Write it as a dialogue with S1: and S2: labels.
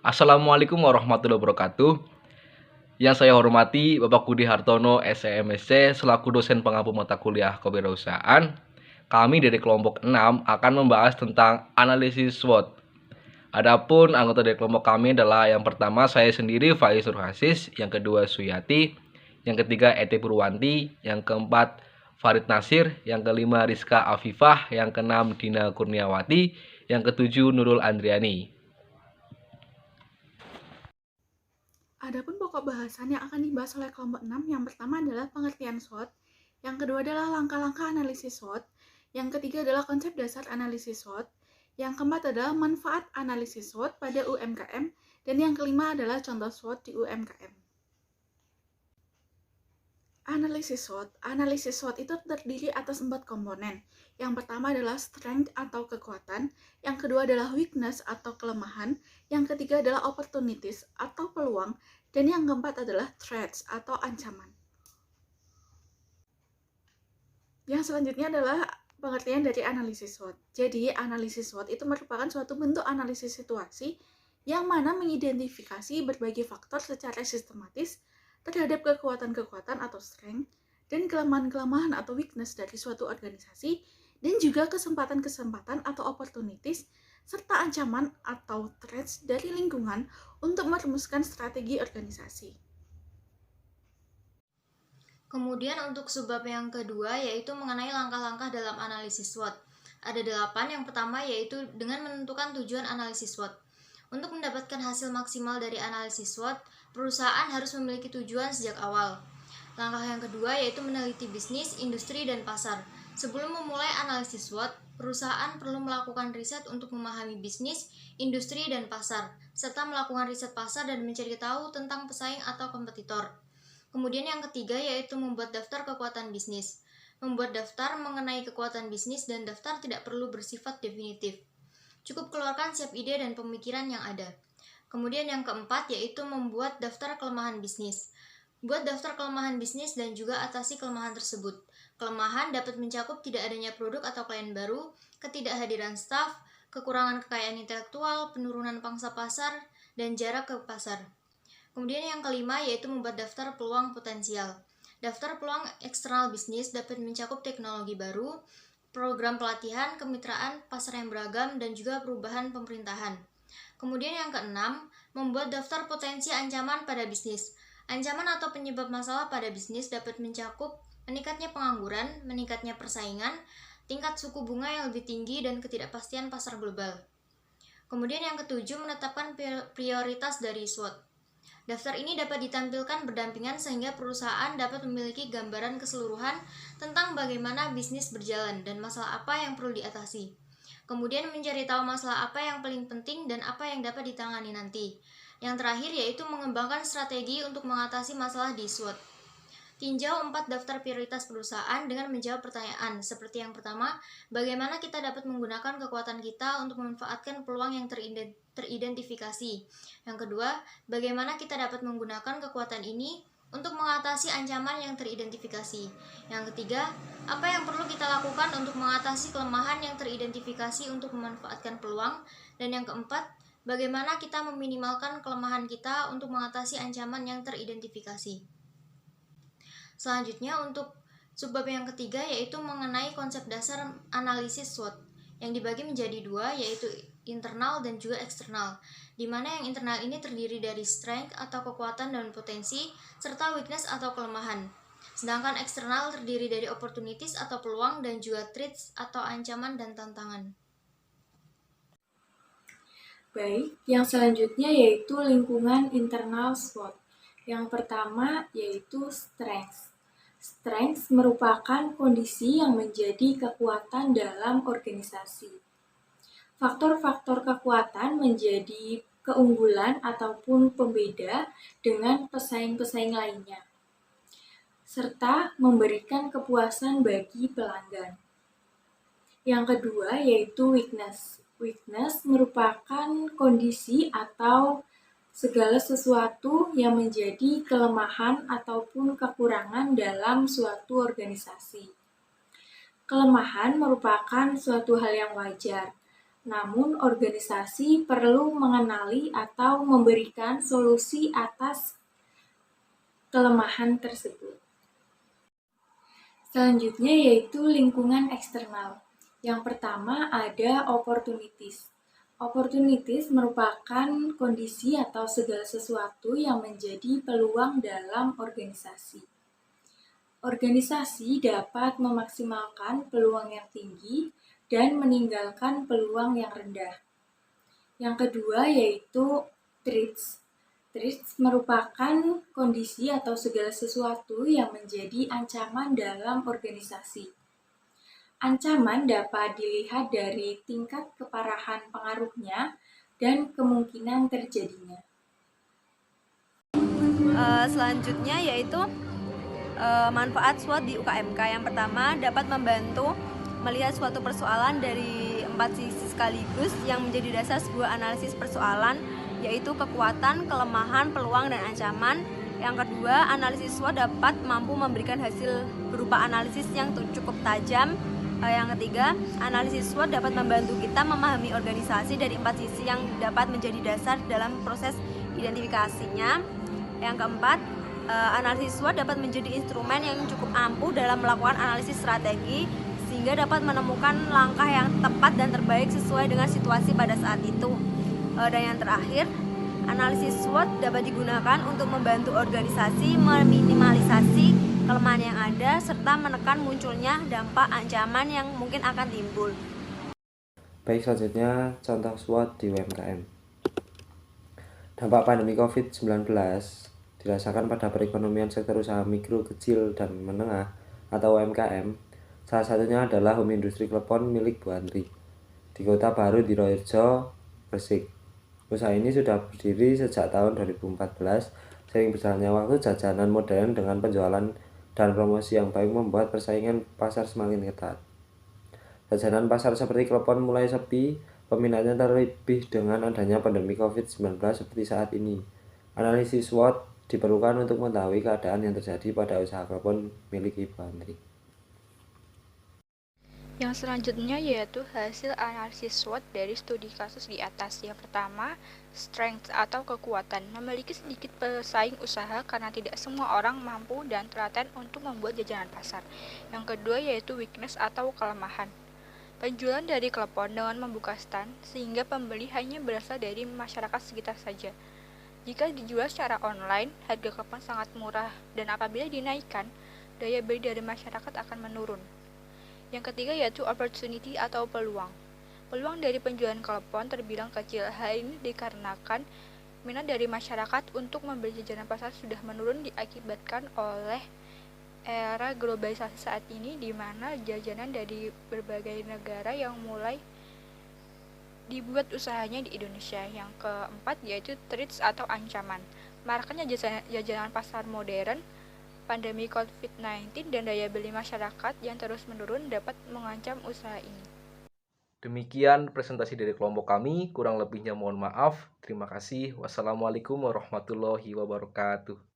S1: Assalamualaikum warahmatullahi wabarakatuh. Yang saya hormati Bapak Budi Hartono, SEMSC, selaku dosen pengampu mata kuliah kewirausahaan. Kami dari kelompok 6 akan membahas tentang analisis SWOT. Adapun anggota dari kelompok kami adalah yang pertama saya sendiri Faiz Surhasis, yang kedua Suyati, yang ketiga Eti Purwanti, yang keempat Farid Nasir, yang kelima Rizka Afifah, yang keenam Dina Kurniawati, yang ketujuh Nurul Andriani.
S2: Adapun pokok bahasan yang akan dibahas oleh kelompok 6, yang pertama adalah pengertian SWOT, yang kedua adalah langkah-langkah analisis SWOT, yang ketiga adalah konsep dasar analisis SWOT, yang keempat adalah manfaat analisis SWOT pada UMKM, dan yang kelima adalah contoh SWOT di UMKM. Analisis SWOT itu terdiri atas 4 komponen. Yang pertama adalah strength atau kekuatan, yang kedua adalah weakness atau kelemahan, yang ketiga adalah opportunities atau peluang, dan yang keempat adalah threats atau ancaman. Yang selanjutnya adalah pengertian dari analisis SWOT. Jadi, analisis SWOT itu merupakan suatu bentuk analisis situasi yang mana mengidentifikasi berbagai faktor secara sistematis terhadap kekuatan-kekuatan atau strength dan kelemahan-kelemahan atau weakness dari suatu organisasi, dan juga kesempatan-kesempatan atau opportunities serta ancaman atau threats dari lingkungan untuk merumuskan strategi organisasi.
S3: Kemudian untuk subbab yang kedua yaitu mengenai langkah-langkah dalam analisis SWOT. Ada 8. Yang pertama yaitu dengan menentukan tujuan analisis SWOT. Untuk mendapatkan hasil maksimal dari analisis SWOT, perusahaan harus memiliki tujuan sejak awal. Langkah yang kedua yaitu meneliti bisnis, industri, dan pasar. Sebelum memulai analisis SWOT, perusahaan perlu melakukan riset untuk memahami bisnis, industri, dan pasar, serta melakukan riset pasar dan mencari tahu tentang pesaing atau kompetitor. Kemudian yang ketiga yaitu membuat daftar kekuatan bisnis. Membuat daftar mengenai kekuatan bisnis dan daftar tidak perlu bersifat definitif. Cukup keluarkan siap ide dan pemikiran yang ada. Kemudian yang keempat yaitu membuat daftar kelemahan bisnis. Buat daftar kelemahan bisnis dan juga atasi kelemahan tersebut. Kelemahan dapat mencakup tidak adanya produk atau klien baru, ketidakhadiran staf, kekurangan kekayaan intelektual, penurunan pangsa pasar, dan jarak ke pasar. Kemudian yang kelima yaitu membuat daftar peluang potensial. Daftar peluang eksternal bisnis dapat mencakup teknologi baru, program pelatihan, kemitraan, pasar yang beragam, dan juga perubahan pemerintahan. Kemudian yang keenam, membuat daftar potensi ancaman pada bisnis. Ancaman atau penyebab masalah pada bisnis dapat mencakup meningkatnya pengangguran, meningkatnya persaingan, tingkat suku bunga yang lebih tinggi, dan ketidakpastian pasar global. Kemudian yang ketujuh, menetapkan prioritas dari SWOT. Daftar ini dapat ditampilkan berdampingan sehingga perusahaan dapat memiliki gambaran keseluruhan tentang bagaimana bisnis berjalan dan masalah apa yang perlu diatasi. Kemudian mencari tahu masalah apa yang paling penting dan apa yang dapat ditangani nanti. Yang terakhir yaitu mengembangkan strategi untuk mengatasi masalah di SWOT. Tinjau 4 daftar prioritas perusahaan dengan menjawab pertanyaan seperti yang pertama, bagaimana kita dapat menggunakan kekuatan kita untuk memanfaatkan peluang yang teridentifikasi. Yang kedua, bagaimana kita dapat menggunakan kekuatan ini untuk mengatasi ancaman yang teridentifikasi. Yang ketiga, apa yang perlu kita lakukan untuk mengatasi kelemahan yang teridentifikasi untuk memanfaatkan peluang. Dan yang keempat, bagaimana kita meminimalkan kelemahan kita untuk mengatasi ancaman yang teridentifikasi. Selanjutnya untuk subbab yang ketiga yaitu mengenai konsep dasar analisis SWOT yang dibagi menjadi 2 yaitu internal dan juga eksternal, di mana yang internal ini terdiri dari strength atau kekuatan dan potensi serta weakness atau kelemahan. Sedangkan eksternal terdiri dari opportunities atau peluang dan juga threats atau ancaman dan tantangan.
S4: Baik, yang selanjutnya yaitu lingkungan internal SWOT. Yang pertama yaitu strength. Strength merupakan kondisi yang menjadi kekuatan dalam organisasi. Faktor-faktor kekuatan menjadi keunggulan ataupun pembeda dengan pesaing-pesaing lainnya, serta memberikan kepuasan bagi pelanggan. Yang kedua yaitu weakness. Weakness merupakan kondisi atau segala sesuatu yang menjadi kelemahan ataupun kekurangan dalam suatu organisasi. Kelemahan merupakan suatu hal yang wajar, Namun, organisasi perlu mengenali atau memberikan solusi atas kelemahan tersebut. Selanjutnya yaitu lingkungan eksternal. Yang pertama ada opportunities. Opportunities merupakan kondisi atau segala sesuatu yang menjadi peluang dalam organisasi. Organisasi dapat memaksimalkan peluang yang tinggi dan meninggalkan peluang yang rendah. Yang kedua yaitu threats. Threats merupakan kondisi atau segala sesuatu yang menjadi ancaman dalam organisasi. Ancaman dapat dilihat dari tingkat keparahan pengaruhnya dan kemungkinan terjadinya.
S5: Selanjutnya yaitu manfaat SWOT di UKMK. Yang pertama, dapat membantu melihat suatu persoalan dari 4 sisi sekaligus yang menjadi dasar sebuah analisis persoalan, yaitu kekuatan, kelemahan, peluang, dan ancaman. Yang kedua, analisis SWOT dapat mampu memberikan hasil berupa analisis yang cukup tajam. Yang ketiga, analisis SWOT dapat membantu kita memahami organisasi dari 4 sisi yang dapat menjadi dasar dalam proses identifikasinya. Yang keempat, analisis SWOT dapat menjadi instrumen yang cukup ampuh dalam melakukan analisis strategi sehingga dapat menemukan langkah yang tepat dan terbaik sesuai dengan situasi pada saat itu. Dan yang terakhir, analisis SWOT dapat digunakan untuk membantu organisasi meminimalisasi kelemahan yang ada serta menekan munculnya dampak ancaman yang mungkin akan timbul.
S6: Baik, selanjutnya contoh SWOT di UMKM. Dampak pandemi COVID-19 dirasakan pada perekonomian sektor usaha mikro, kecil, dan menengah atau UMKM. Salah satunya adalah Home Industri Klepon milik Bu Andri di Kota Baru Diroejo, Gresik. Usaha ini sudah berdiri sejak tahun 2014. Seiring berjalannya waktu, jajanan modern dengan penjualan dan promosi yang baik membuat persaingan pasar semakin ketat. Jajanan pasar seperti klepon mulai sepi, peminatnya terlebih dengan adanya pandemi COVID-19 seperti saat ini. Analisis SWOT diperlukan untuk mengetahui keadaan yang terjadi pada usaha klepon milik Ibu Andri.
S7: Yang selanjutnya yaitu hasil analisis SWOT dari studi kasus di atas. Yang pertama, strength atau kekuatan, memiliki sedikit pesaing usaha karena tidak semua orang mampu dan telaten untuk membuat jajanan pasar. Yang kedua yaitu weakness atau kelemahan, penjualan dari klepon dengan membuka stand sehingga pembeli hanya berasal dari masyarakat sekitar saja. Jika dijual secara online, harga klepon sangat murah dan apabila dinaikkan, daya beli dari masyarakat akan menurun. Yang ketiga yaitu opportunity atau peluang. Peluang dari penjualan klepon terbilang kecil. Hal ini dikarenakan minat dari masyarakat untuk membeli jajanan pasar sudah menurun diakibatkan oleh era globalisasi saat ini di mana jajanan dari berbagai negara yang mulai dibuat usahanya di Indonesia. Yang keempat yaitu threats atau ancaman. Maraknya jajanan pasar modern, pandemi COVID-19 dan daya beli masyarakat yang terus menurun dapat mengancam usaha ini.
S1: Demikian presentasi dari kelompok kami, kurang lebihnya mohon maaf. Terima kasih. Wassalamualaikum warahmatullahi wabarakatuh.